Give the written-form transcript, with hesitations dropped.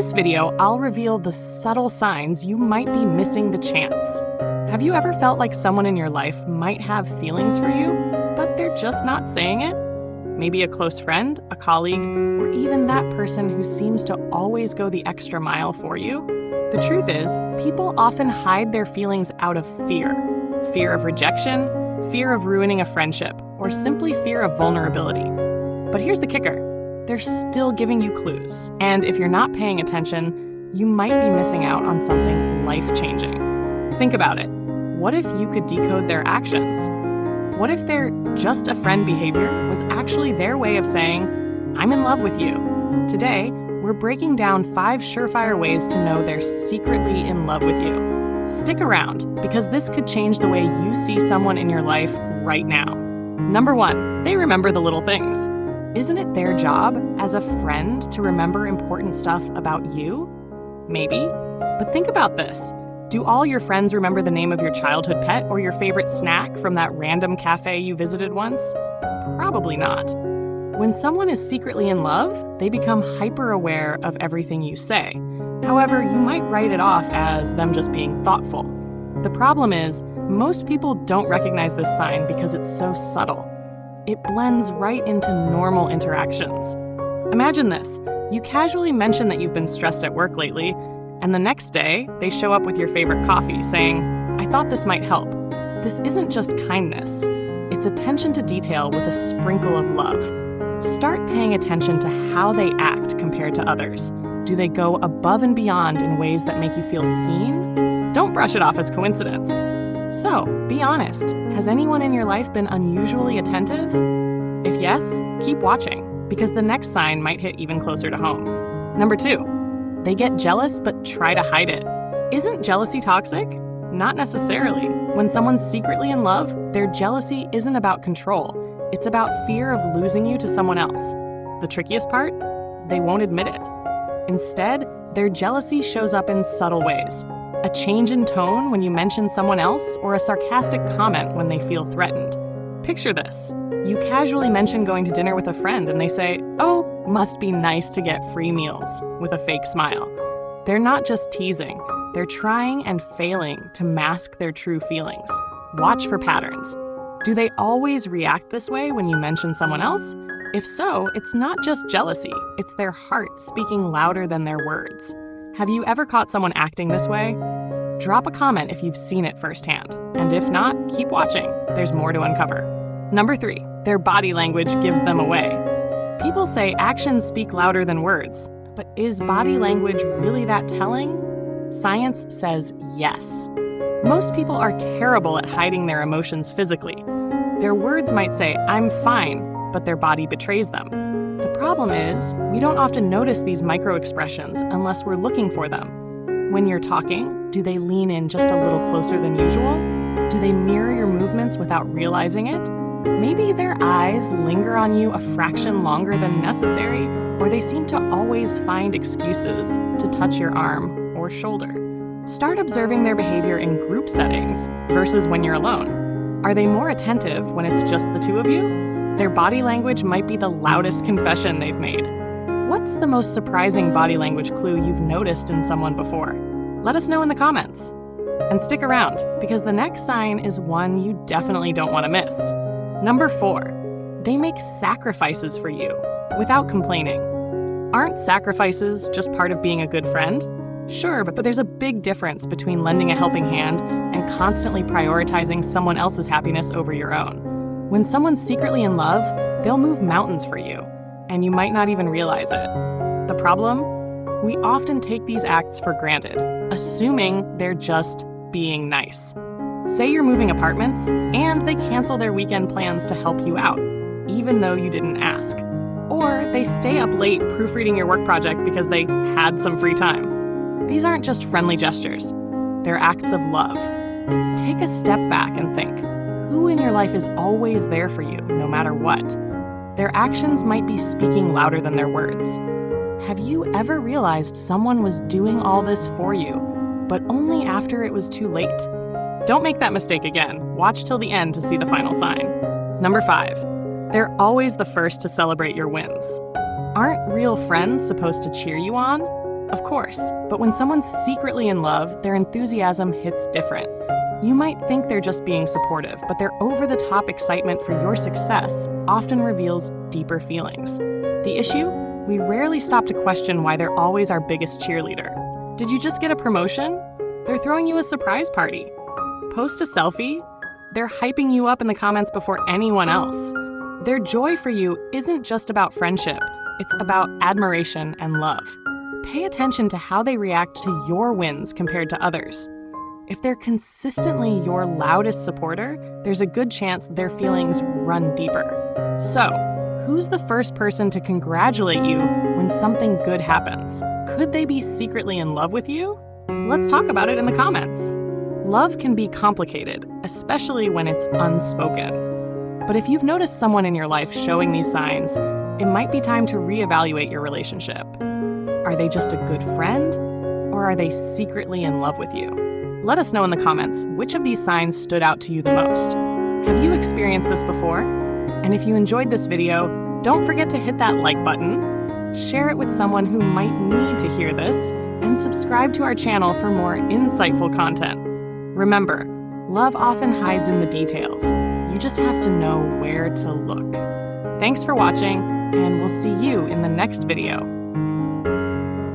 this video, I'll reveal the subtle signs you might be missing the chance. Have you ever felt like someone in your life might have feelings for you, but they're just not saying it? Maybe a close friend, a colleague, or even that person who seems to always go the extra mile for you? The truth is, people often hide their feelings out of fear. Fear of rejection, fear of ruining a friendship, or simply fear of vulnerability. But here's the kicker. They're still giving you clues. And if you're not paying attention, you might be missing out on something life-changing. Think about it. What if you could decode their actions? What if their just a friend behavior was actually their way of saying, I'm in love with you? Today, we're breaking down 5 surefire ways to know they're secretly in love with you. Stick around, because this could change the way you see someone in your life right now. Number 1, they remember the little things. Isn't it their job as a friend to remember important stuff about you? Maybe. But think about this. Do all your friends remember the name of your childhood pet or your favorite snack from that random cafe you visited once? Probably not. When someone is secretly in love, they become hyper-aware of everything you say. However, you might write it off as them just being thoughtful. The problem is, most people don't recognize this sign because it's so subtle. It blends right into normal interactions. Imagine this. You casually mention that you've been stressed at work lately, and the next day, they show up with your favorite coffee, saying, I thought this might help. This isn't just kindness. It's attention to detail with a sprinkle of love. Start paying attention to how they act compared to others. Do they go above and beyond in ways that make you feel seen? Don't brush it off as coincidence. So, be honest. Has anyone in your life been unusually attentive? If yes, keep watching, because the next sign might hit even closer to home. Number 2, they get jealous but try to hide it. Isn't jealousy toxic? Not necessarily. When someone's secretly in love, their jealousy isn't about control. It's about fear of losing you to someone else. The trickiest part? They won't admit it. Instead, their jealousy shows up in subtle ways. A change in tone when you mention someone else, or a sarcastic comment when they feel threatened. Picture this. You casually mention going to dinner with a friend and they say, oh, must be nice to get free meals, with a fake smile. They're not just teasing. They're trying and failing to mask their true feelings. Watch for patterns. Do they always react this way when you mention someone else? If so, it's not just jealousy. It's their heart speaking louder than their words. Have you ever caught someone acting this way? Drop a comment if you've seen it firsthand. And if not, keep watching. There's more to uncover. Number 3, their body language gives them away. People say actions speak louder than words. But is body language really that telling? Science says yes. Most people are terrible at hiding their emotions physically. Their words might say, I'm fine, but their body betrays them. The problem is, we don't often notice these micro-expressions unless we're looking for them. When you're talking, do they lean in just a little closer than usual? Do they mirror your movements without realizing it? Maybe their eyes linger on you a fraction longer than necessary, or they seem to always find excuses to touch your arm or shoulder. Start observing their behavior in group settings versus when you're alone. Are they more attentive when it's just the two of you? Their body language might be the loudest confession they've made. What's the most surprising body language clue you've noticed in someone before? Let us know in the comments. And stick around, because the next sign is one you definitely don't want to miss. Number 4, they make sacrifices for you without complaining. Aren't sacrifices just part of being a good friend? Sure, but there's a big difference between lending a helping hand and constantly prioritizing someone else's happiness over your own. When someone's secretly in love, they'll move mountains for you, and you might not even realize it. The problem? We often take these acts for granted, assuming they're just being nice. Say you're moving apartments, and they cancel their weekend plans to help you out, even though you didn't ask. Or they stay up late proofreading your work project because they had some free time. These aren't just friendly gestures. They're acts of love. Take a step back and think. Who in your life is always there for you, no matter what? Their actions might be speaking louder than their words. Have you ever realized someone was doing all this for you, but only after it was too late? Don't make that mistake again. Watch till the end to see the final sign. Number 5, they're always the first to celebrate your wins. Aren't real friends supposed to cheer you on? Of course, but when someone's secretly in love, their enthusiasm hits different. You might think they're just being supportive, but their over-the-top excitement for your success often reveals deeper feelings. The issue? We rarely stop to question why they're always our biggest cheerleader. Did you just get a promotion? They're throwing you a surprise party. Post a selfie? They're hyping you up in the comments before anyone else. Their joy for you isn't just about friendship, it's about admiration and love. Pay attention to how they react to your wins compared to others. If they're consistently your loudest supporter, there's a good chance their feelings run deeper. So, who's the first person to congratulate you when something good happens? Could they be secretly in love with you? Let's talk about it in the comments. Love can be complicated, especially when it's unspoken. But if you've noticed someone in your life showing these signs, it might be time to reevaluate your relationship. Are they just a good friend, or are they secretly in love with you? Let us know in the comments which of these signs stood out to you the most. Have you experienced this before? And if you enjoyed this video, don't forget to hit that like button, share it with someone who might need to hear this, and subscribe to our channel for more insightful content. Remember, love often hides in the details. You just have to know where to look. Thanks for watching, and we'll see you in the next video.